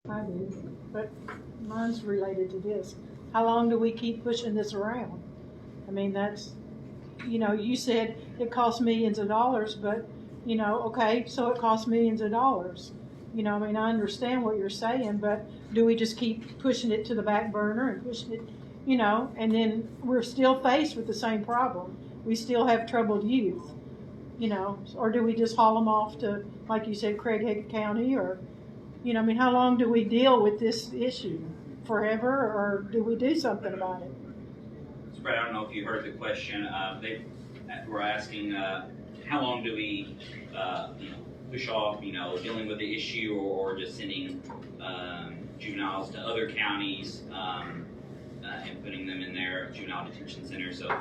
I do, but mine's related to this. How long do we keep pushing this around? I mean, you said it costs millions of dollars, but, okay, so it costs millions of dollars. I mean, I understand what you're saying, but do we just keep pushing it to the back burner and pushing it, and then we're still faced with the same problem. We still have troubled youth, or do we just haul them off to, like you said, Craighead County, or, I mean, how long do we deal with this issue? Forever, or do we do something about it? Brett, I don't know if you heard the question. They were asking, how long do we, push off, dealing with the issue, or just sending juveniles to other counties and putting them in their juvenile detention center. So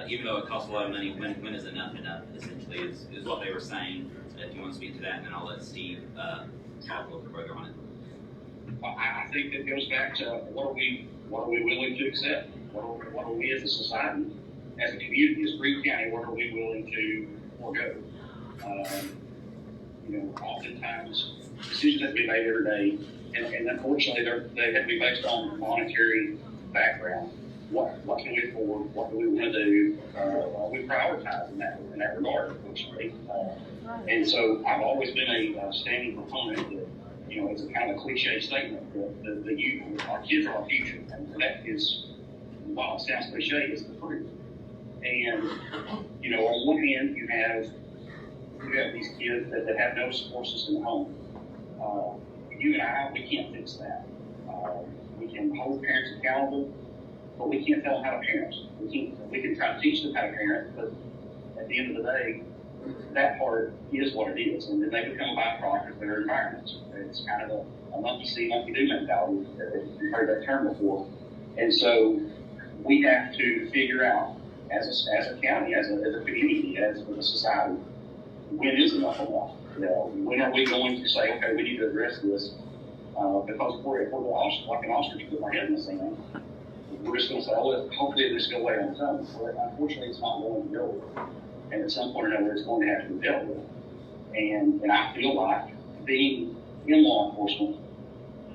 even though it costs a lot of money, when is enough essentially is what they were saying. So if you want to speak to that, and then I'll let Steve talk a little bit further on it. I think that goes back to what are we willing to accept? What are we as a society, as a community, as Greene County, what are we willing to forego? Oftentimes decisions have to be made every day, and unfortunately they have to be based on monetary background. What can we afford? What do we want to do? We prioritize in that regard, unfortunately. And so I've always been a standing proponent that, it's a kind of cliche statement that the youth, our kids are our future, and that is, while it sounds cliche, it's the truth. And on one hand, you have these kids that have no support system at home. You and I, we can't fix that. We can hold parents accountable, but we can't tell them how to parent. We can try to teach them how to parent, but at the end of the day, that part is what it is, and then they become a byproduct of their environments. It's kind of a monkey see, monkey do mentality. You've heard that term before. And so we have to figure out, as a county, as a community, as a society, when is enough enough? When are we going to say, okay, we need to address this? Because if we're like an ostrich with our head in the sand, we're just going to say, oh, hopefully this will go away on its own. Well, unfortunately, it's not going to go. And at some point or another, it's going to have to be dealt with. And I feel like being in law enforcement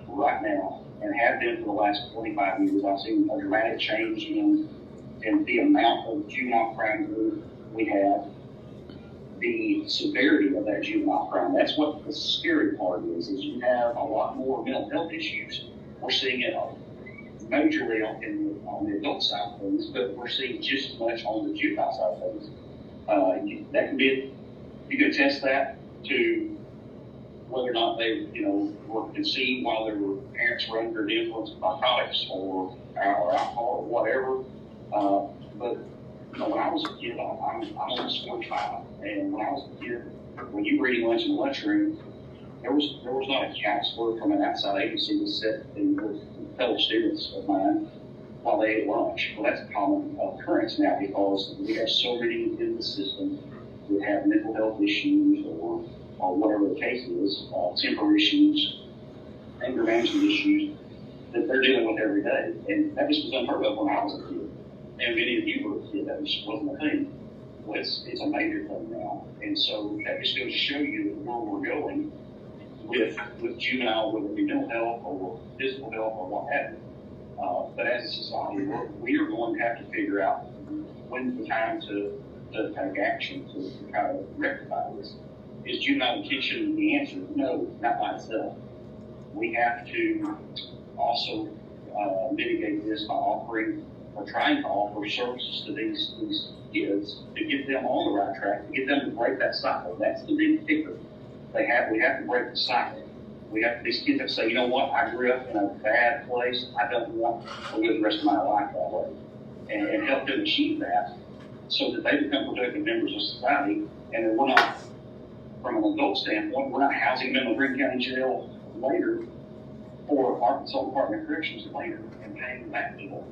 right now, and have been for the last 25 years, I've seen a dramatic change in the amount of juvenile crime we have, the severity of that juvenile crime. That's what the scary part is you have a lot more mental health issues. We're seeing it majorly on the adult side of things, but we're seeing just as much on the juvenile side of things. That can be, you can attest that to whether or not they, were conceived while their parents were under the influence of narcotics or alcohol or whatever. But when I was a kid, I'm almost 45, and when I was a kid, when you were eating lunch in the lunchroom, there was not a counselor from an outside agency to sit with fellow students of mine while they ate lunch. Well, that's a common occurrence now because we have so many in the system that have mental health issues or whatever the case is, temper issues, anger management issues that they're dealing with every day. And that just was unheard of when I was a kid. And many of you were a kid, that just wasn't a thing. Well, it's a major thing now. And so that just goes to show you where we're going with juvenile, whether it be mental health or physical health or what have you. But as a society, we are going to have to figure out when's the time to take action to try to rectify this. Is juvenile detention the answer? No, not by itself. We have to also mitigate this by offering or trying to offer services to these kids to get them on the right track, to get them to break that cycle. That's the big kicker. We have to break the cycle. These kids have to say, you know what, I grew up in a bad place. I don't want to live the rest of my life that way. And help them achieve that so that they become productive members of society. And then we're not, from an adult standpoint, we're not housing them in Greene County Jail later or Arkansas Department of Corrections later and paying them back people.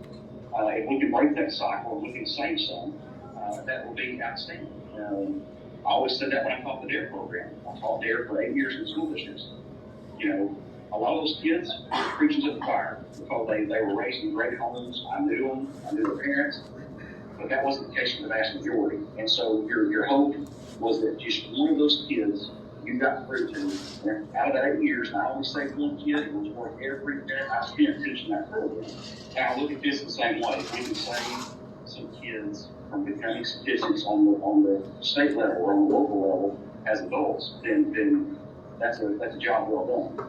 If we can break that cycle and we can save some, that will be outstanding. I always said that when I taught the DARE program. I taught DARE for 8 years in school districts. A lot of those kids were preaching to the choir because they were raised in great homes. I knew them. I knew their parents. But that wasn't the case for the vast majority. And so your hope was that just one of those kids, you've got through to. And out of that 8 years, and I only saved one kid, it was worth every minute I spent teaching that program. And I look at this the same way. If we can save some kids from becoming statistics on the state level or on the local level as adults, then that's a job well done.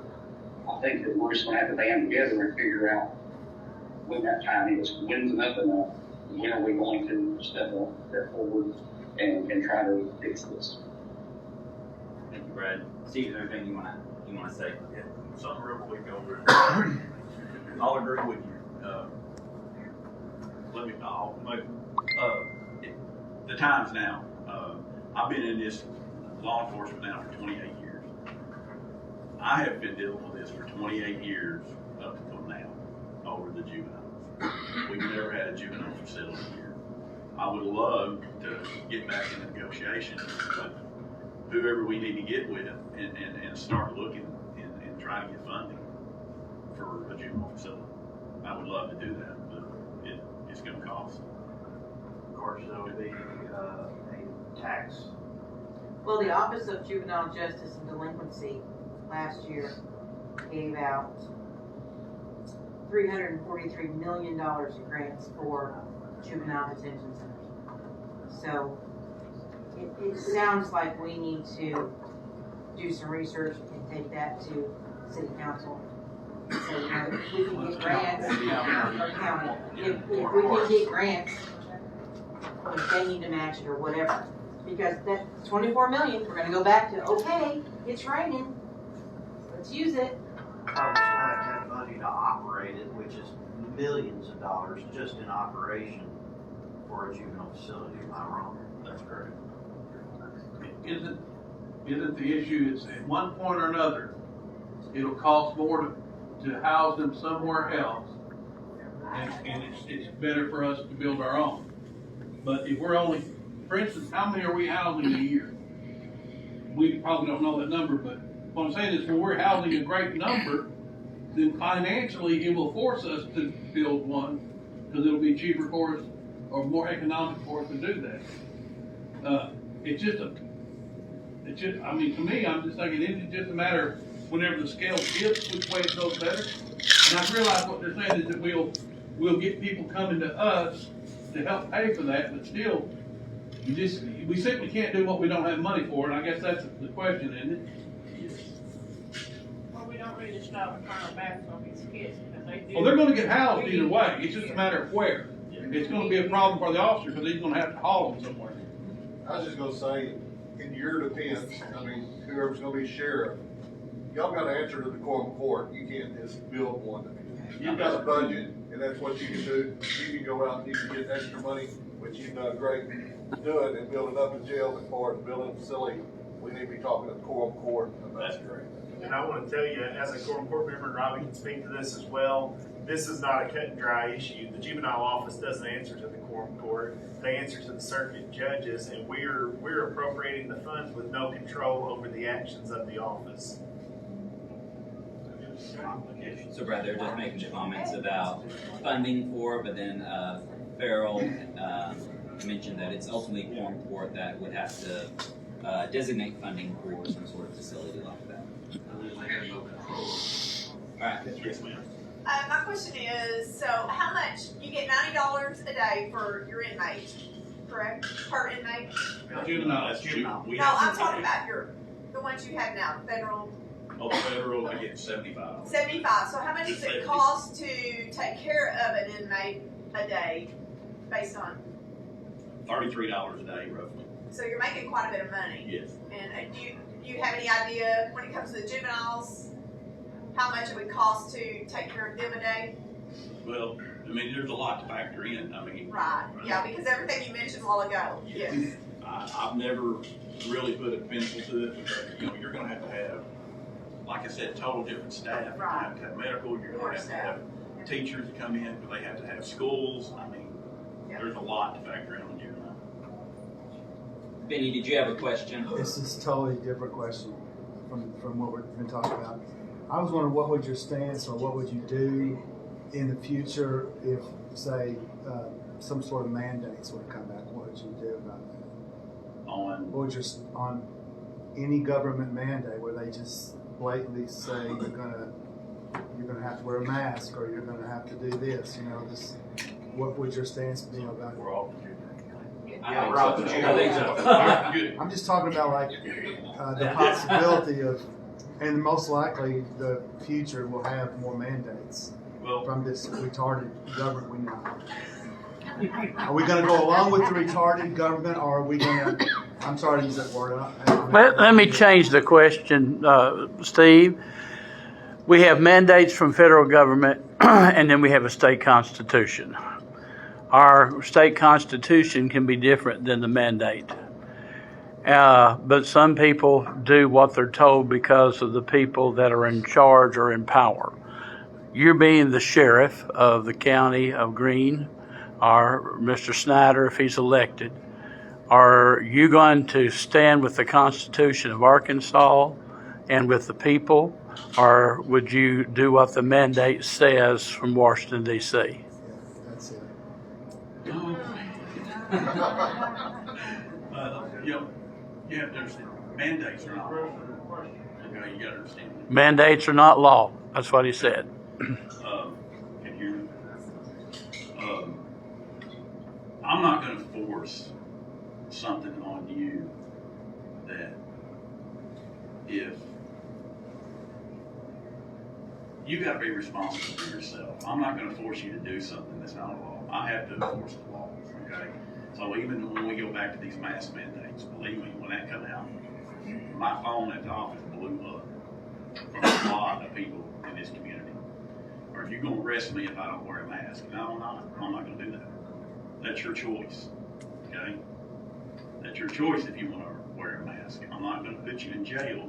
I think that we're just going to have to band together and figure out when that time is. When's enough? When are we going to step forward and try to fix this? Thank you, Brad. Steve, is there anything you want to say? Yeah, something real quick over. I'll agree with you. The times now. I've been in this law enforcement now for 28 years. I have been dealing with this for 28 years up until now over the juveniles. We've never had a juvenile facility here. I would love to get back into negotiations with whoever we need to get with and start looking and trying to get funding for a juvenile facility. I would love to do that, but it's going to cost. Of course, there would be a tax. Well, the Office of Juvenile Justice and Delinquency last year gave out $343 million in grants for juvenile detention centers. So it sounds like we need to do some research and take that to City Council. So, you know, if we can get grants, or county, if we can get grants, if they need to match it or whatever. Because that 24 million, we're gonna go back to, okay, it's raining, let's use it. Probably still have to have money to operate it, which is millions of dollars just in operation for a juvenile facility. Am I wrong? That's correct. Isn't the issue is at one point or another, it'll cost more to house them somewhere else, and it's better for us to build our own. But if we're only, for instance, how many are we housing a year? We probably don't know that number, but what I'm saying is when we're housing a great number, then financially it will force us to build one because it'll be cheaper for us or more economic for us to do that. I mean, to me, I'm just thinking it's just a matter of whenever the scale shifts, which way it goes better. And I realize what they're saying is that we'll get people coming to us to help pay for that, but still, we simply can't do what we don't have money for, and I guess that's the question, isn't it? Well, we don't really just stop and turn our backs on these kids because they do. Well, they're gonna get housed either way, it's just a matter of where. It's gonna be a problem for the officer, because he's gonna have to haul them somewhere. I was just gonna say, in your defense, I mean, whoever's gonna be sheriff, y'all gotta answer to the court. You can't just build one. You've got a budget, and that's what you can do. You can go out and you can get extra money, which you've done great doing, and building up a jail as far as building a facility. We need to be talking to quorum court about That's that. correct. And I want to tell you, as a quorum court member, and Robbie can speak to this as well, this is not a cut and dry issue. The juvenile office doesn't answer to the quorum court. They answer to the circuit judges, and we're appropriating the funds with no control over the actions of the office. So Brad, they're just making comments about funding for, but then Farrell mentioned that it's ultimately quorum court that would have to designate funding for some sort of facility like that. All right. Yes, ma'am. My question is, so how much, you get $90 a day for your inmate, correct? Per inmate? Juvenile. That's juvenile. We No, have I'm talking about the ones you have now, federal. Oh, federal, I get 75. 75, so how much does it 70. cost to take care of an inmate a day based on, $33 a day, roughly. so you're making quite a bit of money? Yes. And do you have any idea, when it comes to the juveniles, how much it would cost to take care of them a day? Well, I mean, there's a lot to factor in. I mean, Right, yeah, because everything you mentioned a while ago, yes. I've never really put a pencil to it because, you're going to have, like I said, total different staff. You're going to have to have medical, you're going to have teachers to come in, but they have to have schools. I mean, there's a lot to factor in on juvenile. Benny, did you have a question? This is a totally different question from what we've been talking about. I was wondering, what would your stance or what would you do in the future if, say, some sort of mandates would come back? What would you do about that? On What would your any government mandate where they just blatantly say you're gonna have to wear a mask or you're gonna have to do this, this, what would your stance be about it? We're all. Yeah, we're off the I think so. Good. I'm just talking about like the possibility of, and most likely the future will have more mandates from this retarded government we know. Are we going to go along with the retarded government, or are we going to? I'm sorry to use that word. Let me change the question, Steve. We have mandates from federal government, and then we have a state constitution. Our state constitution can be different than the mandate. But some people do what they're told because of the people that are in charge or in power. You're being the sheriff of the county of Greene, or Mr. Snyder if he's elected. Are you going to stand with the Constitution of Arkansas and with the people, or would you do what the mandate says from Washington, D.C.? Yeah, that's it. You have to understand, mandates are not law. Okay, you got to understand. Mandates are not law. That's what he said. Can you hear me? I'm not going to force something on you that if you got to be responsible for yourself. I'm not going to force you to do something that's not a law. I have to enforce the laws, okay? So even when we go back to these mask mandates, believe me, when that come out, my phone at the office blew up from a lot of people in this community. Are you going to arrest me if I don't wear a mask? No, I'm not. I'm not going to do that. That's your choice, okay? That's your choice if you want to wear a mask. I'm not going to put you in jail,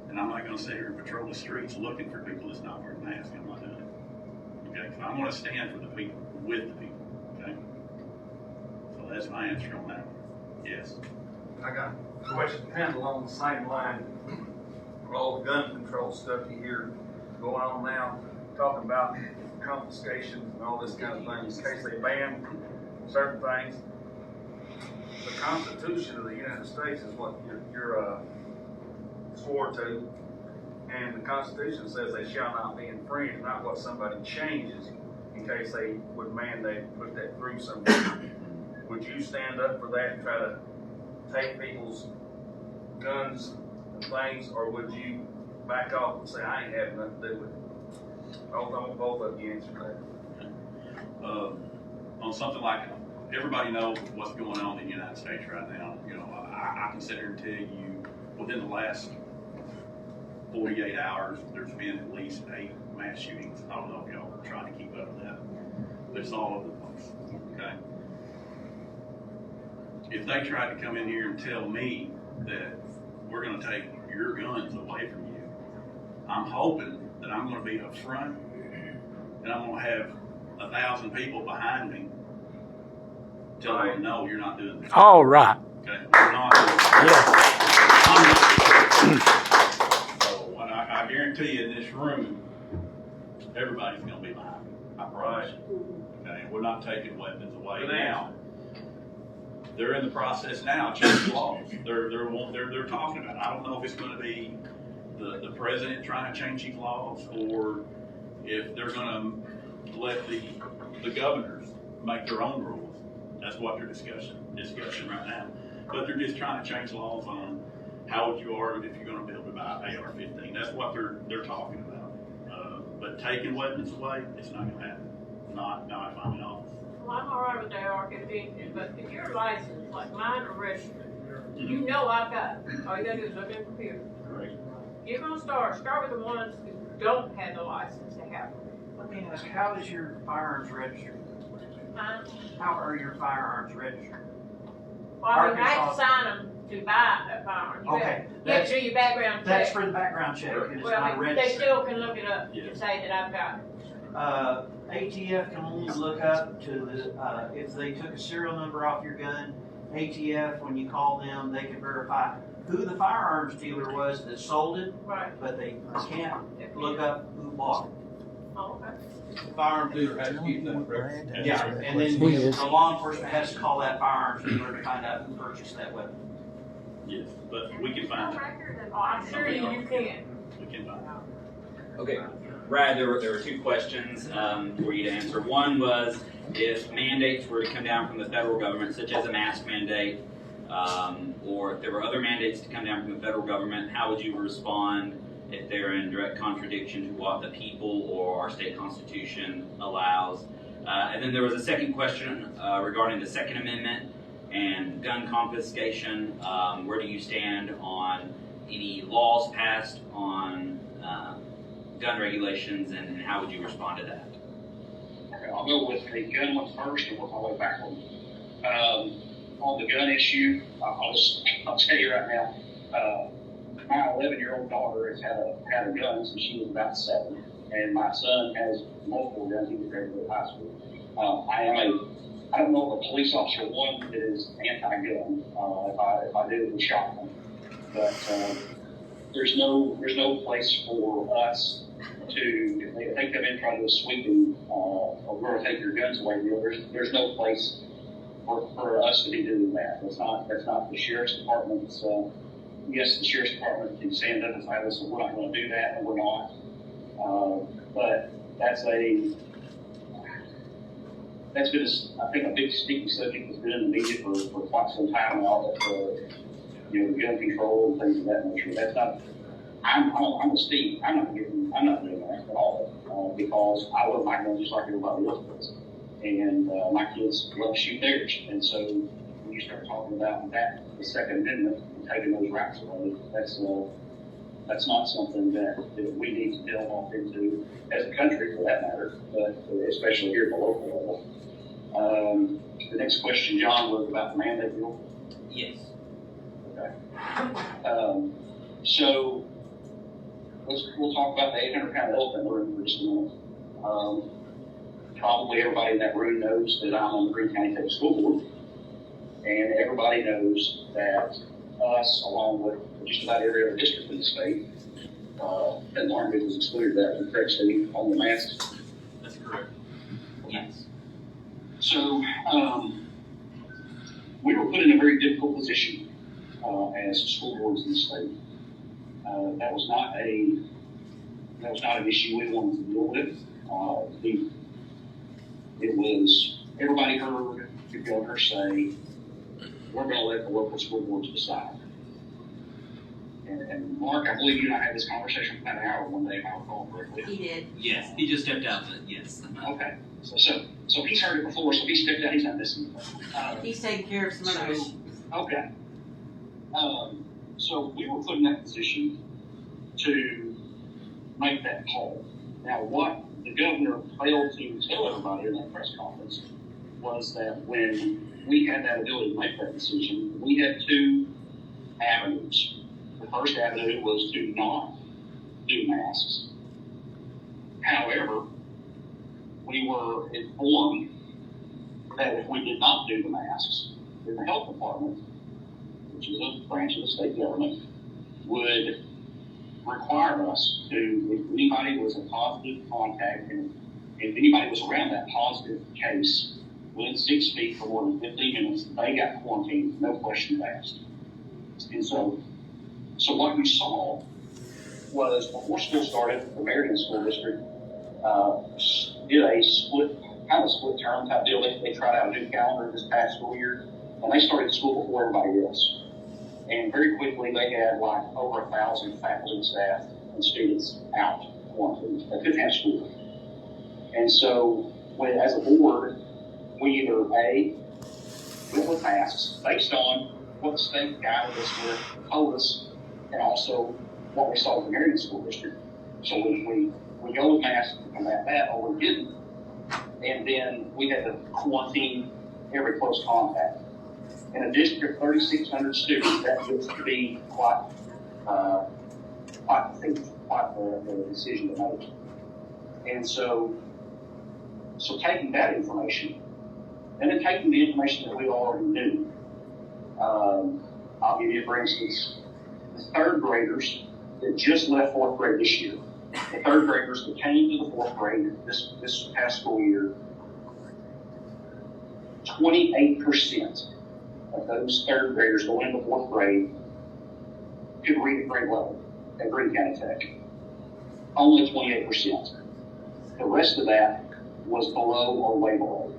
and I'm not going to sit here and patrol the streets looking for people that's not wearing masks. I'm not doing it, okay? So I'm going to stand for the people, with the people, okay? So that's my answer on that one. Yes. I got a question kind of along the same line. All the gun control stuff you hear going on now, talking about confiscations and all this kind of thing, in case they ban certain things. The Constitution of the United States is what you're swore to, and the Constitution says they shall not be infringed, not what somebody changes in case they would mandate put that through somebody. Would you stand up for that and try to take people's guns and things, or would you back off and say, I ain't having nothing to do with it? I want both of you answer that. On something like, everybody knows what's going on in the United States right now. I can sit here and tell you, within the last 48 hours, there's been at least 8 mass shootings. I don't know if y'all are trying to keep up with that, but it's all over the place, okay? If they tried to come in here and tell me that we're going to take your guns away from you, I'm hoping that I'm going to be up front and I'm going to have 1,000 people behind me telling them, no, you're not doing this. All right. Okay, we're not doing this. Yeah. So I guarantee you in this room, everybody's going to be behind me. I promise you. Okay, we're not taking weapons away now. They're in the process now, changing laws. They're talking about it. I don't know if it's going to be the president trying to change these laws, or if they're going to let the governors make their own rules. That's what they're discussing right now. But they're just trying to change laws on how would you argue if you're going to be able to buy AR-15. That's what they're talking about. But taking weapons away, it's not going to happen. Not if I'm in office. Well, I'm all right with AR-15, but if you're licensed, like mine or registered, you know I've got it. All you gotta do is look at the computer. Correct. You're gonna start with the ones who don't have the license to have them. Let me ask, how is your firearms registered? How are your firearms registered? Well, I mean, I have to sign them to buy a firearm. Okay. You have to do your background check. That's for the background check. It's Well, not I mean, registered. they still can look it up and say that I've got it. ATF can only look up to the, if they took a serial number off your gun, ATF, when you call them, they can verify who the firearms dealer was that sold it, Right. but they can't look up who bought it. Oh, okay. The firearms dealer has to keep that record. Yeah, and then the law enforcement has to call that firearms dealer to find out who purchased that weapon. Yes, but we can find out. Oh, I'm sure you can. We can find out. Okay, Brad, there were two questions for you to answer. One was if mandates were to come down from the federal government, such as a mask mandate, or if there were other mandates to come down from the federal government, how would you respond if they're in direct contradiction to what the people or our state constitution allows? And then there was a second question regarding the Second Amendment and gun confiscation. Where do you stand on any laws passed on gun regulations, and how would you respond to that? Okay, I'll go with the gun one first and work my way backward. On the gun issue, I'll tell you right now, my 11-year-old daughter has had a gun since she was about 7, and my son has multiple guns. He was graduated high school. I don't know if a police officer, one, that is anti-gun. If I do, it's shotgun. But there's no place for us to, if they come in trying to do a sweeping, we're going to take your guns away. There's no place for us to be doing that. That's not the sheriff's department's. Yes, the sheriff's department can stand up and say, listen, we're not going to do that, and we're not. But that's been, I think, a big sticky subject that's been in the media for quite some time now. That the gun control and things of that nature. That's not. I'm a Steve. I'm not doing that at all because I love my gun just like everybody else does, and my kids love to shoot theirs. And so when you start talking about that, the Second Amendment, and taking those rights away, that's not something that we need to delve off into as a country, for that matter, but especially here at the local level. The next question, John, was about the mandate bill. Yes. Okay. So we'll talk about the 800-pound elephant in the room for just a minute. Probably everybody in that room knows that I'm on the Greene County School Board, and everybody knows that us, along with just about every other district in the state, and Larnwood was excluded that from correct state on the masks. That's correct. Yes. So we were put in a very difficult position as school boards in the state. That was not an issue we wanted to deal with. It was, everybody heard the governor say, we're going to let the local school boards decide. And Mark, I believe you and I had this conversation for about an hour one day, if I recall correctly. He did. Yes, he just stepped out, but yes. Okay. So he's heard it before, so he stepped out, he's not missing anything. He's taking care of some other issues. Okay. So we were put in that position to make that call. Now, what the governor failed to tell everybody in that press conference was that when we had that ability to make that decision, we had 2 avenues. The first avenue was to not do masks. However, we were informed that if we did not do the masks, then the health department, which is a branch of the state government, would require us to, if anybody was a positive contact, and if anybody was around that positive case within 6 feet for more than 15 minutes, they got quarantined, no questions asked. And so what we saw was, before school started, the Marion School District did a split term type deal. They tried out a new calendar this past school year, and they started school before everybody else. And very quickly, they had like over 1,000 faculty, staff, and students out quarantined. They couldn't have school. And so, as a board, we either A, went with masks based on what the state guided us with, told us, and also what we saw in the Marion School District. So we go with masks to combat that, or we didn't. And then we had to quarantine every close contact. In a district of 3,600 students, that gets to be quite the decision to make. And so taking that information, and then taking the information that we already knew, I'll give you, for instance, the 3rd graders that just left 4th grade this year, the 3rd graders that came to the 4th grade this past school year, 28% of those 3rd graders going into 4th grade could read at grade level at Greene County Tech. Only 28%. The rest of that was below or way below.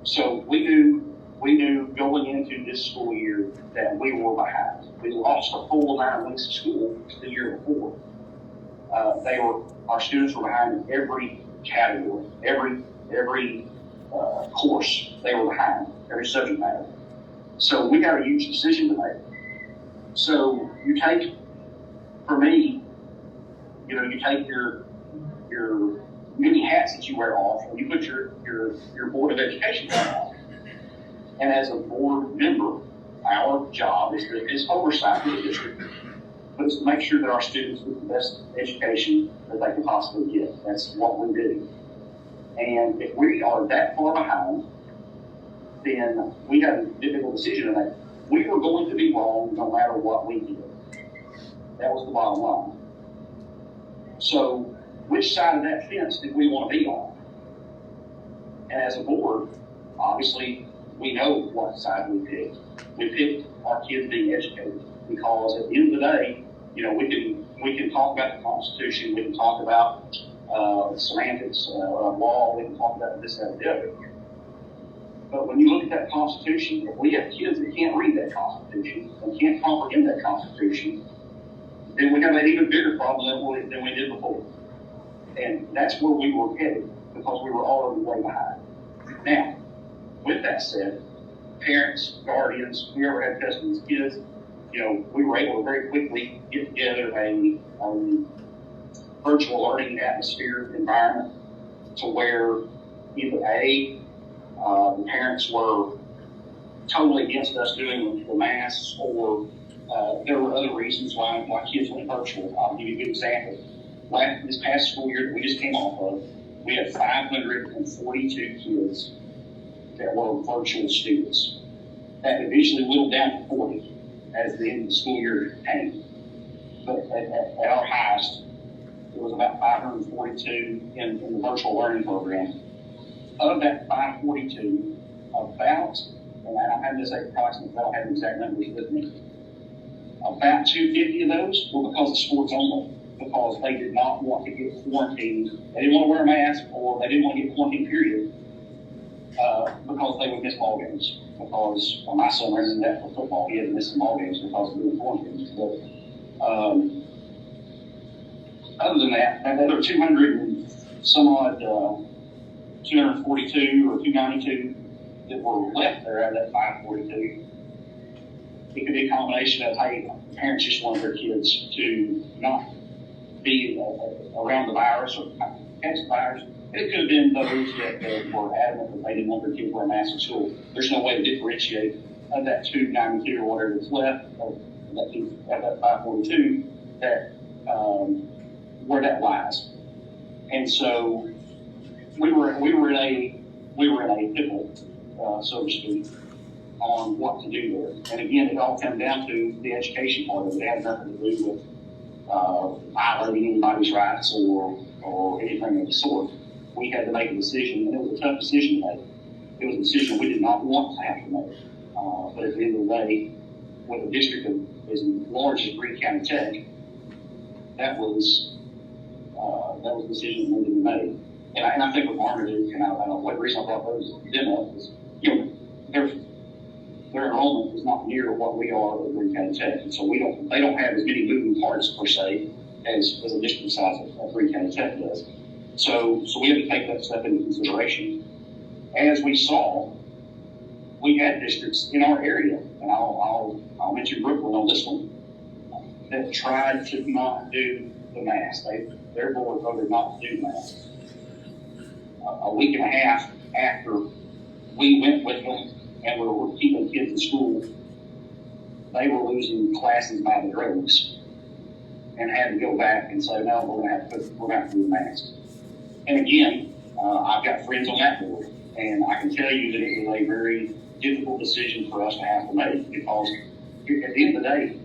So we knew going into this school year that we were behind. We lost a full 9 weeks of school the year before. Our students were behind in every category, every course. They were behind, every subject matter. So we got a huge decision to make. So you take, for me, you take your many hats that you wear off, and you put your Board of Education hat on. And as a board member, our job is oversight of the district, but it's to make sure that our students get the best education that they can possibly get. That's what we do. And if we are that far behind, then we got a difficult decision to make. We were going to be wrong no matter what we did. That was the bottom line. So, which side of that fence did we want to be on? And as a board, obviously, we know what side we picked. We picked our kids being educated because at the end of the day, we can talk about the Constitution, we can talk about semantics of law, we can talk about this, that, and the other. But when you look at that Constitution, if we have kids that can't read that Constitution and can't comprehend that Constitution, then we have an even bigger problem than we did before. And that's where we were headed because we were already way behind. Now, with that said, parents, guardians, whoever had custody of these kids, we were able to very quickly get together a virtual learning atmosphere environment to where either the parents were totally against us doing the masks, or there were other reasons why kids went virtual. I'll give you a good example. This past school year that we just came off of, we had 542 kids that were virtual students. That eventually whittled down to 40 as the end of the school year came. But at our highest, it was about 542 in the virtual learning program. Of that 542, about, and I'm having to say approximately, I don't have the exact numbers with me, about 250 of those were because of sports only, because they did not want to get quarantined. They didn't want to wear a mask, or they didn't want to get quarantined, period, because they would miss ball games. Because my son ran into that for football. He had to miss some ball games because of being quarantined. But other than that, there were 200 and some odd, 242 or 292 that were left there out of that 542. It could be a combination of, hey, parents just wanted their kids to not be around the virus or catch the virus. It could have been those that were adamant that they didn't want their kids to wear masks in school. There's no way to differentiate of that 292 or whatever that's left of that 542 that where that lies. And so we were in a pickle, so to speak, on what to do there. And again, it all came down to the education part of it. It had nothing to do with violating anybody's rights or anything of the sort. We had to make a decision, and it was a tough decision to make. It was a decision we did not want to have to make. But at the end of the day, with a district as large as Greene County Tech, that was the decision that needed to be made. And I think with Marmaduke, and I don't know what reason I brought those them up is, their enrollment is not near what we are at Greene County Tech, and so they don't have as many moving parts per se as a district size of Greene County Tech does. So we had to take that step into consideration. As we saw, we had districts in our area, and I'll mention Brooklyn on this one, that tried to not do the mask. Their board voted not to do masks. A week and a half after we went with them and we were keeping kids in school, they were losing classes by the droves and had to go back and say, no, we're going to have to do the mask. And again, I've got friends on that board, and I can tell you that it was a very difficult decision for us to have to make, because at the end of the day,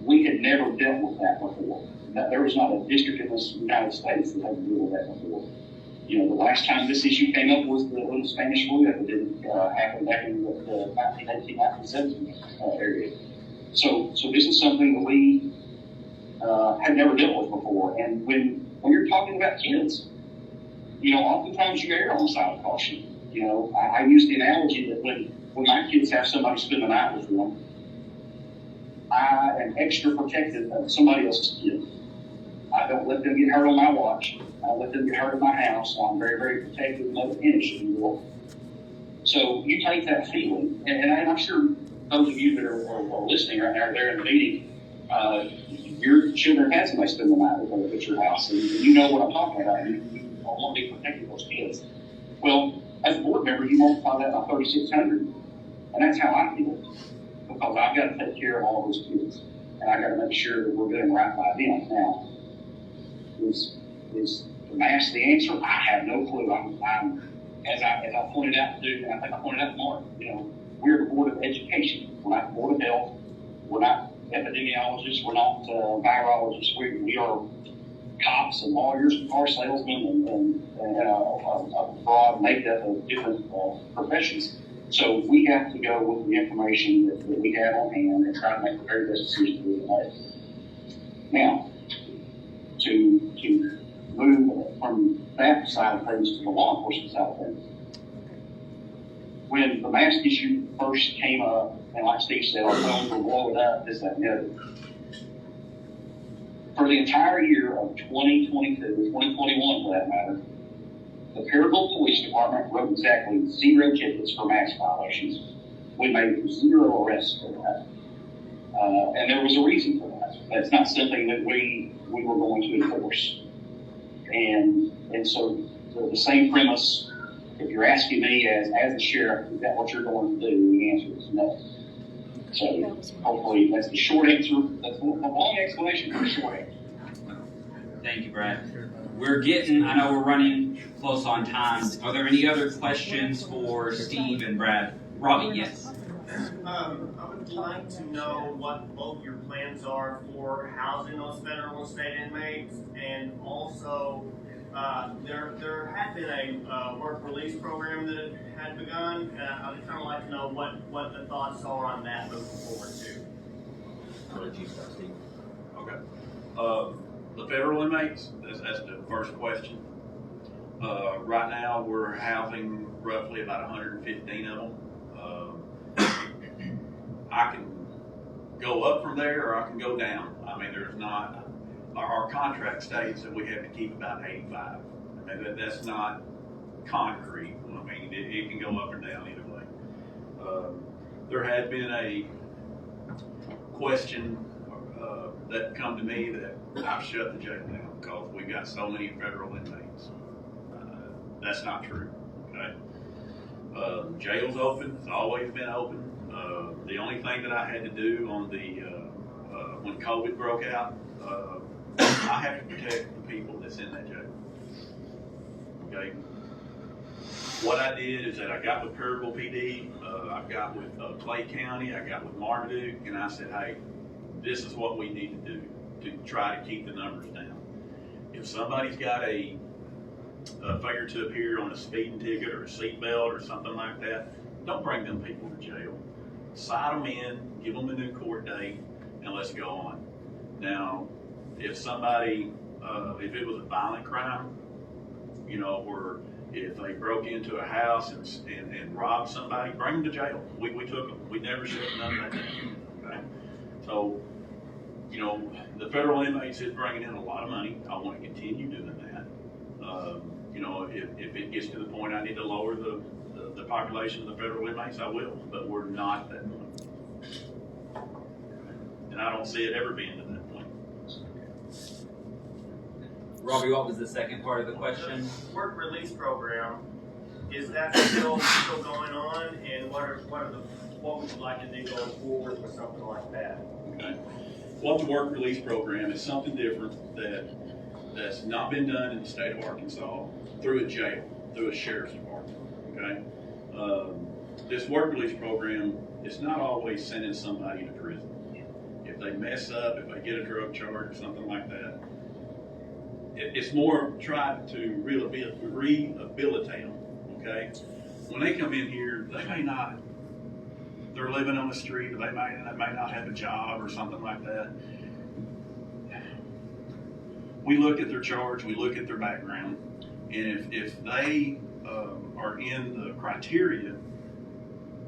we had never dealt with that before. There was not a district in this United States that had to deal with that before. The last time this issue came up was the little Spanish flu that didn't happen back in the 1918, 1917 area. So this is something that we had never dealt with before. And when you're talking about kids, oftentimes you err on the side of caution. I use the analogy that when my kids have somebody spend the night with them, I am extra protective of somebody else's kid. I don't let them get hurt on my watch. I don't let them get hurt in my house. So I'm very, very protective and no finish, if you will. So you take that feeling, and I'm sure those of you that are listening right now are there in the meeting, your children had somebody spend the night with them at your house, and you know what I'm talking about. You want to be protecting those kids. Well, as a board member, you multiply that by 3,600, and that's how I feel, because I've got to take care of all those kids, and I've got to make sure that we're doing right by them. Now, is the mask the answer? I have no clue. I'm as I pointed out to, and I think I pointed out to Mark, we're the Board of Education. We're not the Board of Health. We're not epidemiologists. We're not virologists. We are cops and lawyers and car salesmen and a broad makeup of different professions. So we have to go with the information that we have on hand and try to make the very best decision we can make. Now, to move from that side of things to the law enforcement side of things. When the mask issue first came up, and like Steve said, our phones were blowing up, this, that, and the other. For the entire year of 2022, 2021 for that matter, the Paragould Police Department wrote exactly 0 tickets for mask violations. We made 0 arrests for that. And there was a reason for that. That's not something that we were going to enforce. And so the same premise, if you're asking me as the sheriff, is that what you're going to do? The answer is no. So hopefully that's the short answer. That's a long explanation for the short answer. Thank you, Brad. I know we're running close on time. Are there any other questions for Steve and Brad? Robbie, yes. I would like to know what both your plans are for housing those federal and state inmates, and also there had been a work release program that had begun. I would kind of like to know what the thoughts are on that moving forward too. I'll let you start, Steve. Okay. The federal inmates, that's the first question. Right now, we're housing roughly about 115 of them. I can go up from there or I can go down. I mean, there's not, our contract states that we have to keep about 85. I mean, that's not concrete. I mean, it can go up or down either way. There had been a question that come to me that I've shut the jail down because we've got so many federal inmates. That's not true, okay? Jail's open, it's always been open. The only thing that I had to do on the, when COVID broke out, I have to protect the people that's in that jail, okay? What I did is that I got with Paragould PD, I got with Clay County, I got with Marmaduke, and I said, hey, this is what we need to do to try to keep the numbers down. If somebody's got a failure to appear on a speeding ticket or a seatbelt or something like that, don't bring them people to jail. Cite them in, give them a new court date, and let's go on. Now, if somebody, if it was a violent crime, or if they broke into a house and robbed somebody, bring them to jail. We took them. We never shut none of that down. Okay? So, the federal inmates is bringing in a lot of money. I want to continue doing that. If it gets to the point I need to lower the population of the federal inmates, I will. But we're not that point. And I don't see it ever being to that point. Robbie, what was the second part of the question? The work release program, is that still going on? And what would you like to do going forward with something like that? Okay. Well, the work release program is something different that's not been done in the state of Arkansas through a jail, through a sheriff's department. Okay. This work release program is not always sending somebody to prison. If they mess up, if they get a drug charge or something like that, it's more trying to rehabilitate them. Okay. When they come in here, they're they're living on the street, or they may not have a job or something like that. We look at their charge, we look at their background, and if they are in the criteria,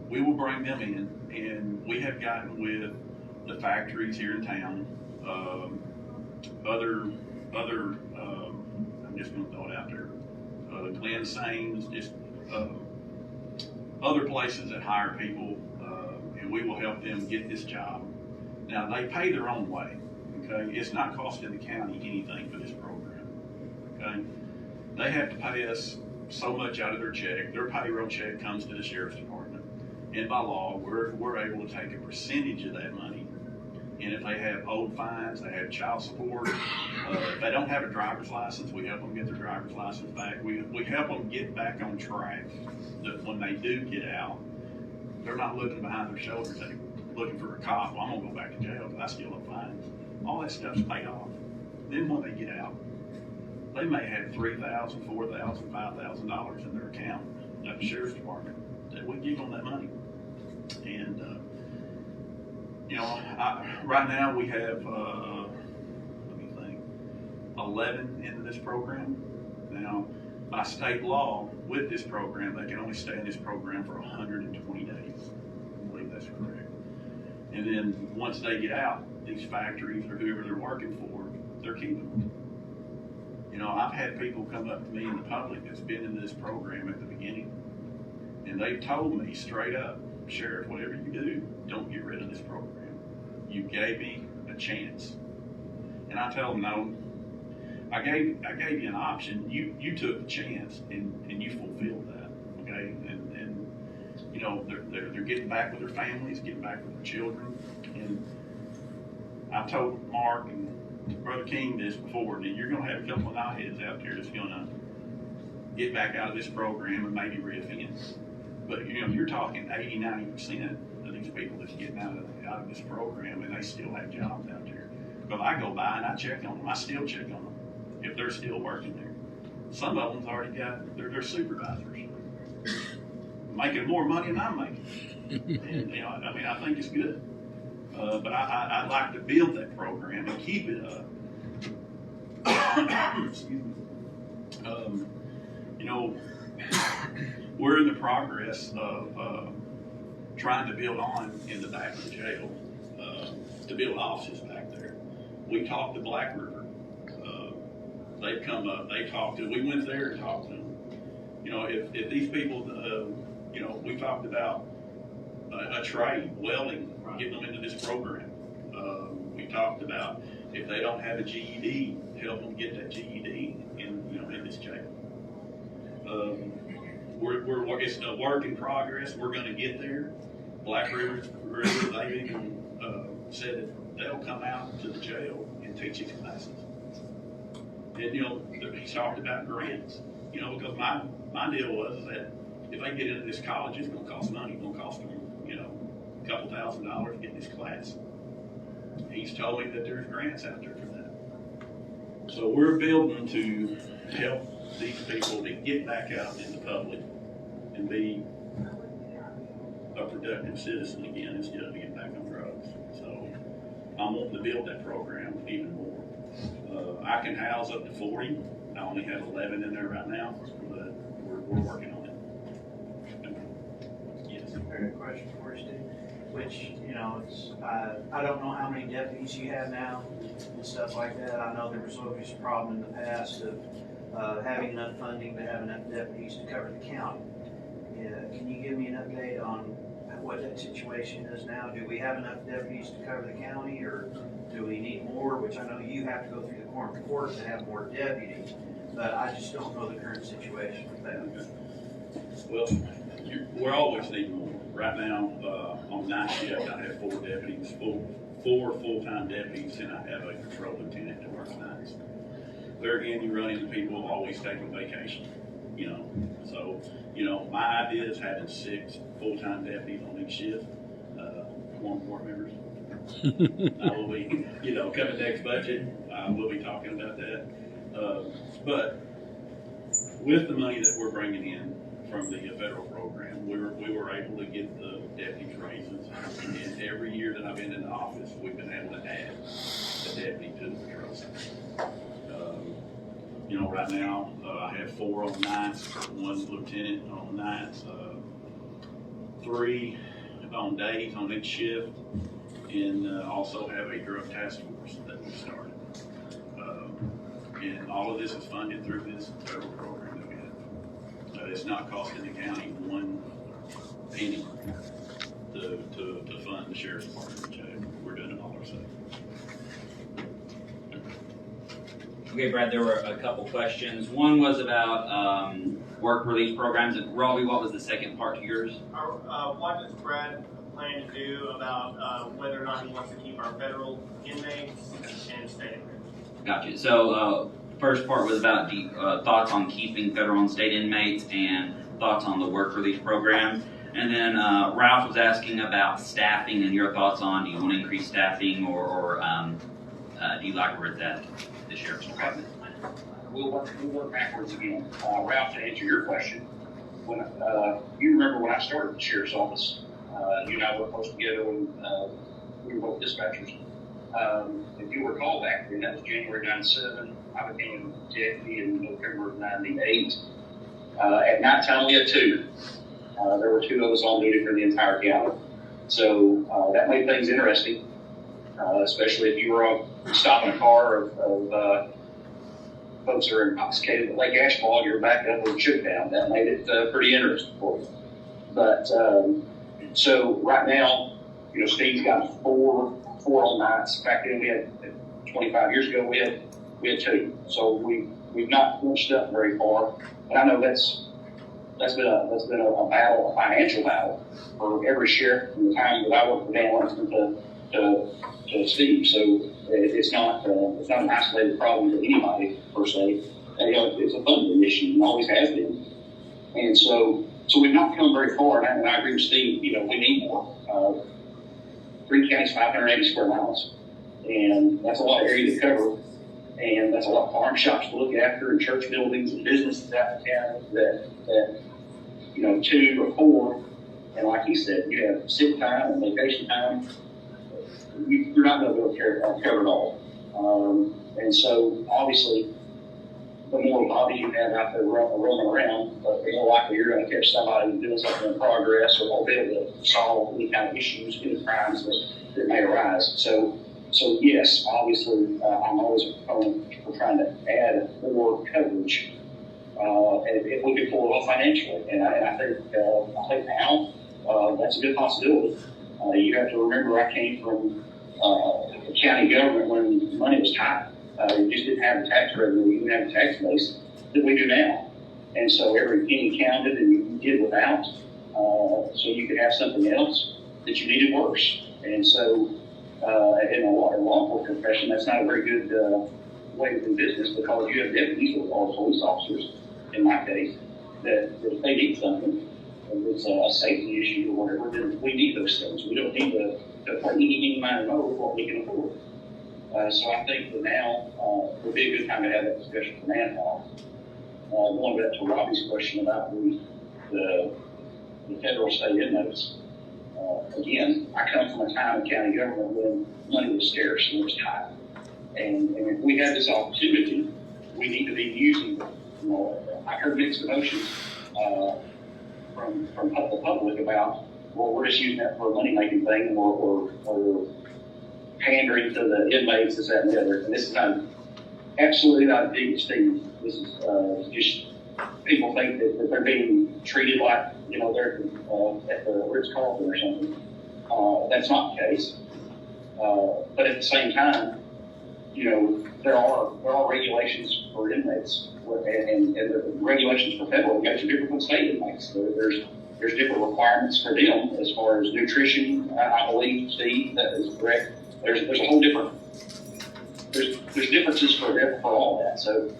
we will bring them in. And we have gotten with the factories here in town, other I'm just going to throw it out there, Glenn Sains, just other places that hire people, and we will help them get this job. Now, they pay their own way, okay? It's not costing the county anything for this program, okay? They have to pay us so much out of their check. Their payroll check comes to the sheriff's department, and by law, we're able to take a percentage of that money. And if they have old fines, they have child support, if they don't have a driver's license, we help them get their driver's license back. We help them get back on track, that when they do get out, they're not looking behind their shoulders, they're looking for a cop. Well, I'm gonna go back to jail because I still have fines. All that stuff's paid off. Then when they get out, they may have $3,000, $4,000, $5,000 in their account at the sheriff's department that we give them that money. And you know, right now we have, 11 into this program. Now, by state law, with this program, they can only stay in this program for 120 days. I believe that's correct. And then once they get out, these factories or whoever they're working for, they're keeping them. You know, I've had people come up to me in the public that's been in this program at the beginning, and they've told me straight up, Sheriff, whatever you do, don't get rid of this program. You gave me a chance. And I tell them, no, I gave you an option. You took the chance and you fulfilled that. Okay? And you know, they're getting back with their families, getting back with their children. And I've told Mark and Brother King this before, that you're gonna have a couple of knotheads out there that's gonna get back out of this program and maybe reoffend. But you know, you're talking 80-90% of these people that's getting out of this program, and they still have jobs out there. But I go by and I check on them. I still check on them if they're still working there. Some of them's already got their supervisors making more money than I'm making. And you know, I mean, I think it's good. But I'd like to build that program and keep it up. Excuse me. You know, we're in the progress of trying to build on in the back of the jail, to build offices back there. We talked to Black River. They've come up, we went there and talked to them. You know, if these people, you know, we talked about a trade, welding, getting them into this program. We talked about if they don't have a GED, help them get that GED in this jail. It's a work in progress. We're going to get there. Black River, they even said that they'll come out to the jail and teach these classes. And you know, he talked about grants. You know, because my deal was that if they get into this college, it's going to cost money. It's going to cost them, you know, a couple $1,000 to get this class. He's told me that there's grants out there for that. So we're building to help these people to get back out in the public and be a productive citizen again instead of getting back on drugs. So I'm wanting to build that program even more. I can house up to 40. I only have 11 in there right now, but we're working on it. Yes. Very good question for you, Steve. Which, you know, it's I don't know how many deputies you have now and stuff like that. I know there was always a problem in the past of having enough funding to have enough deputies to cover the county. Can you give me an update on what that situation is now? Do we have enough deputies to cover the county, or do we need more? Which I know you have to go through the court to have more deputies, but I just don't know the current situation with that. Well, we're always needing more. Right now, on night shift, I have 4 deputies, 4 full-time deputies, and I have a patrol lieutenant that works nights. There again, you run into people always taking vacation, you know. So, you know, my idea is having 6 full-time deputies on each shift, quorum court members. I will be, you know, coming next budget, we'll be talking about that. But with the money that we're bringing in from the federal program, we were able to get the deputies raises. And every year that I've been in the office, we've been able to add a deputy to the patrol side. You know, right now, I have 4 on nights, 1 lieutenant on nights, 3 on days on each shift, and also have a drug task force that we started. And all of this is funded through this federal program that we have. It's not costing the county 1 penny to fund the sheriff's department, which we're doing it all ourselves. Okay, Brad, there were a couple questions. One was about work release programs. And Robbie, what was the second part to yours? What does Brad plan to do about whether or not he wants to keep our federal inmates and state inmates? Gotcha. So first part was about the thoughts on keeping federal and state inmates and thoughts on the work release program. And then Ralph was asking about staffing and your thoughts on, do you want to increase staffing or do you like where it's at the sheriff's department? We'll work backwards again. Ralph, to answer your question, when you remember when I started the sheriff's office, you and I worked close together when we were both dispatchers. If you recall back then, that was January 97. I became deputy in November of 98. At nighttime, we had 2. There were 2 of us on duty for the entire county. So that made things interesting, especially if you were stopping a car of folks that are intoxicated at Lake Ashball, you're back up or shook down. That made it pretty interesting for you. But so right now, you know, Steve's got 4 on nights. Back then, we had 25 years ago, we had 2. So we've not pushed up very far. And I know that's been a battle, a financial battle for every sheriff from the time that I worked for Dan Langston to Steve. So it's not an isolated problem to anybody per se. You know, it's a funding issue and always has been. And so we've not come very far. And I agree with Steve. You know, we need more. Greene County's 580 square miles, and that's a lot of area to cover. And that's a lot of farm shops to look after, and church buildings and businesses out in town that you know, 2 or 4. And like he said, you have sick time and vacation time. You're not going to be able to cover it all. And so, obviously, the more bodies you have out there roaming around, the more likely you're going to catch somebody doing something in progress, or won't be able to solve any kind of issues, any crimes that may arise. So yes, obviously, I'm always a proponent for trying to add more coverage, and if we can pull it off financially. And I think now that's a good possibility. You have to remember, I came from the county government when money was tight. You just didn't have the tax revenue, you didn't have the tax base that we do now. And so every penny counted, and you did without, so you could have something else that you needed worse. And so in a law enforcement profession, that's not a very good way to do business, because you have deputies or police officers, in my case, that if they need something, if it's a safety issue or whatever, then we need those things. We don't need to put any mind over what we can afford. So I think that now would be a good time to have that discussion for manpower. Going back to Robbie's question about the federal state inmates. Again, I come from a time in county government when money was scarce and it was tight. And if we have this opportunity, we need to be using it. You know, I heard mixed emotions from the public about, well, we're just using that for a money-making thing, or pandering to the inmates, this, that, and the other. And this is absolutely not a dig at Steve. This is just people think that they're being treated like, you know, they're at the Ritz-Carlton or something. That's not the case. But at the same time, you know, there are regulations for inmates, and the regulations for federal inmates are different from state inmates. There's different requirements for them as far as nutrition. I believe, Steve, that is correct. There's a whole different. There's differences for all that. So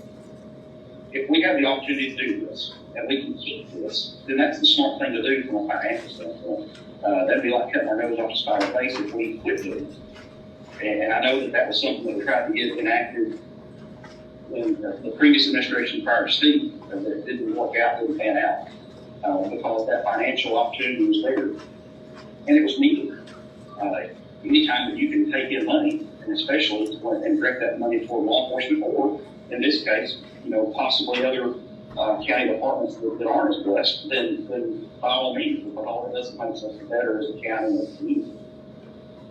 if we have the opportunity to do this, and we can keep this, then that's the smart thing to do from a financial standpoint. That'd be like cutting our nose off to spite our face if we quit doing it. And I know that was something that we tried to get enacted in the previous administration prior to Steve. that didn't work out, didn't pan out, because that financial opportunity was there, and it was needed. Anytime that you can take in money, and especially and direct that money toward law enforcement, or in this case, possibly other county departments that aren't as blessed, then by all means, because all it does makes us better as a county and as a community.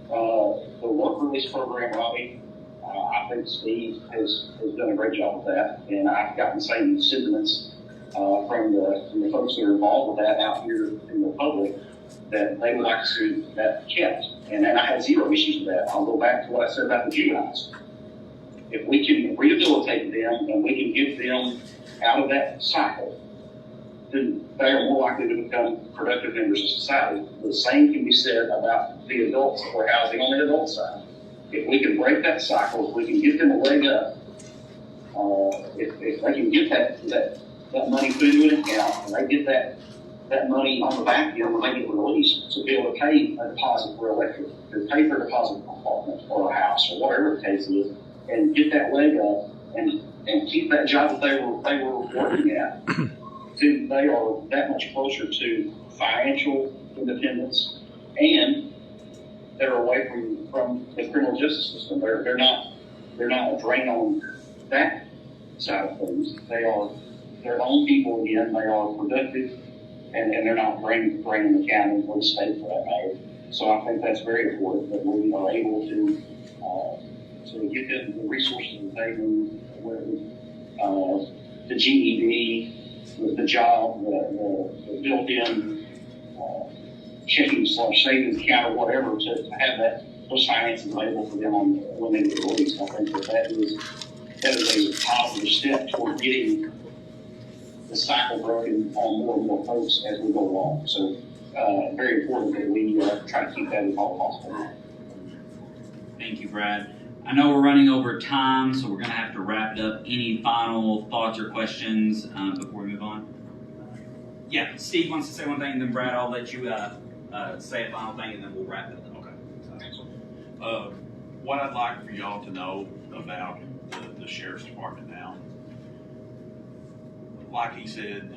The work release program, Robbie, I think Steve has done a great job with that, and I've gotten the same sentiments from the folks that are involved with that out here in the public, that they would like to see that kept. And I had zero issues with that. I'll go back to what I said about the juveniles. If we can rehabilitate them and we can get them out of that cycle, then they are more likely to become productive members of society. The same can be said about the adults that we're housing on the adult side. If we can break that cycle, if we can get them a leg up, if they can get that money put into an account, and they get that money on the back end when they get released to be able to pay a deposit for electric, to pay for a deposit for an apartment or a house or whatever the case is, and get that leg up and keep that job that they were working at, then they are that much closer to financial independence, and they're away from the criminal justice system. They're not a drain on that side of things. They are their own people again. They are productive, and they're not draining the county or the state for that matter. So I think that's very important that we are able to give them the resources that they need, the GED, the job, the built-in checking / savings account or whatever to have those finances available for them when they get released. I think that is a positive step toward getting the cycle broken on more and more folks as we go along. So very important that we try to keep that as all possible. Thank you, Brad. I know we're running over time, so we're going to have to wrap it up. Any final thoughts or questions before we move on? Yeah, Steve wants to say one thing, and then Brad, I'll let you say a final thing, and then we'll wrap it up. Okay. What I'd like for y'all to know about the Sheriff's Department now, like he said,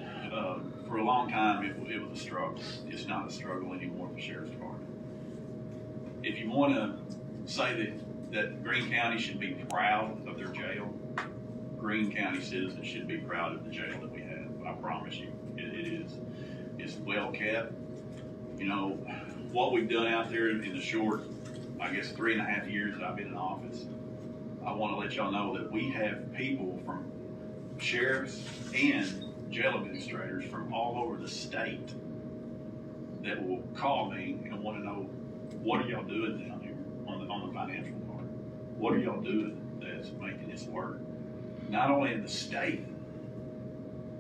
for a long time it was a struggle. It's not a struggle anymore for the Sheriff's Department. If you want to say that Greene County should be proud of their jail, Greene County citizens should be proud of the jail that we have. I promise you, it is. It's well kept. What we've done out there in the short, I guess, 3.5 years that I've been in office, I want to let y'all know that we have people from sheriffs and jail administrators from all over the state that will call me and want to know, what are y'all doing down here on the financial part? What are y'all doing that's making this work? Not only in the state,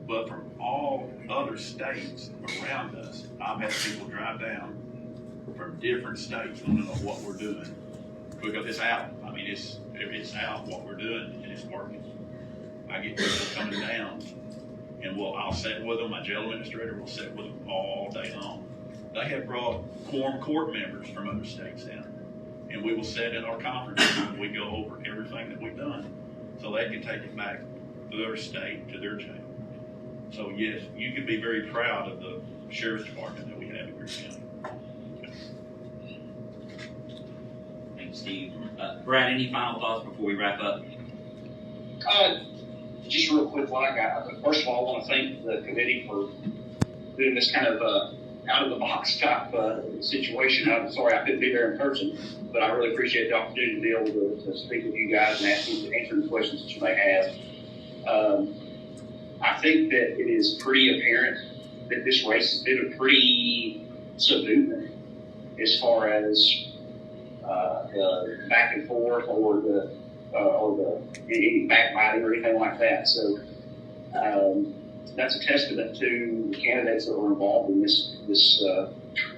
but from all other states around us. I've had people drive down from different states want to know what we're doing, because it's out. I mean, it's out what we're doing, and it's working. I get people coming down, and I'll sit with them. My jail administrator will sit with them all day long. They have brought quorum court members from other states down, and we will sit in our conference room and we go over everything that we've done, so they can take it back to their state, to their jail. So yes, you can be very proud of the Sheriff's Department that we have in Greene County. Thanks, Steve. Brad, any final thoughts before we wrap up? Just real quick, first of all, I want to thank the committee for doing this kind of out of the box type situation. I'm sorry I couldn't be there in person, but I really appreciate the opportunity to be able to speak with you guys and answer the questions that you may have. I think that it is pretty apparent that this race has been a pretty subdued one as far as back and forth or any backbiting or anything like that. So that's a testament to the candidates that were involved in this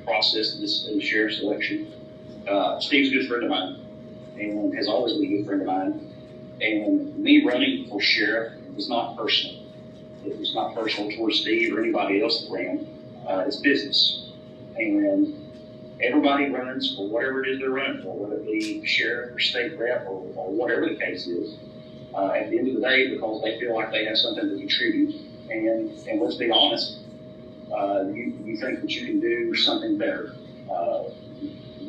process, this sheriff's election. Steve's a good friend of mine and has always been a good friend of mine. And me running for sheriff was not personal. It was not personal towards Steve or anybody else that ran. It's business. And everybody runs for whatever it is they're running for, whether it be sheriff or state rep or whatever the case is. At the end of the day, because they feel like they have something to contribute and let's be honest, you think that you can do something better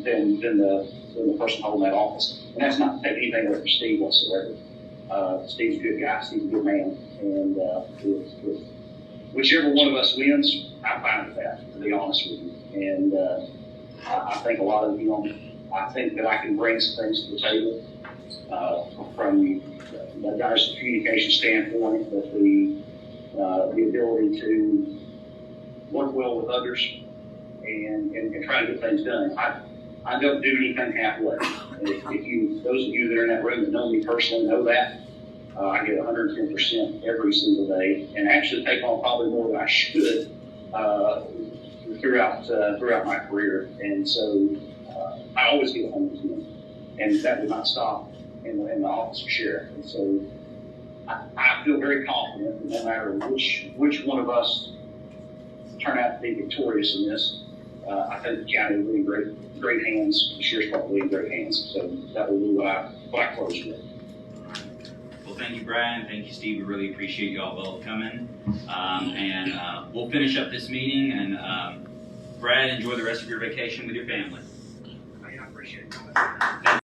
than the person holding that office. And that's not to take anything away from Steve whatsoever. Steve's a good guy. Steve's a good man. And if whichever one of us wins, I'm fine with that, to be honest with you. And I think a lot of, I think that I can bring some things to the table from the guy's communication standpoint, but the ability to work well with others and try to get things done. I don't do anything halfway. If those of you that are in that room that know me personally know that. I get 110% every single day, and actually take on probably more than I should throughout my career. And so I always get 110, and that would not stop in the office of sheriff. And so I feel very confident that no matter which one of us turn out to be victorious in this, I think the county will be in great hands. The sheriff's department will be in great hands. So that will be what I close with. Well, thank you, Brad. Thank you, Steve. We really appreciate you all both coming. And we'll finish up this meeting. And Brad, enjoy the rest of your vacation with your family. I appreciate it.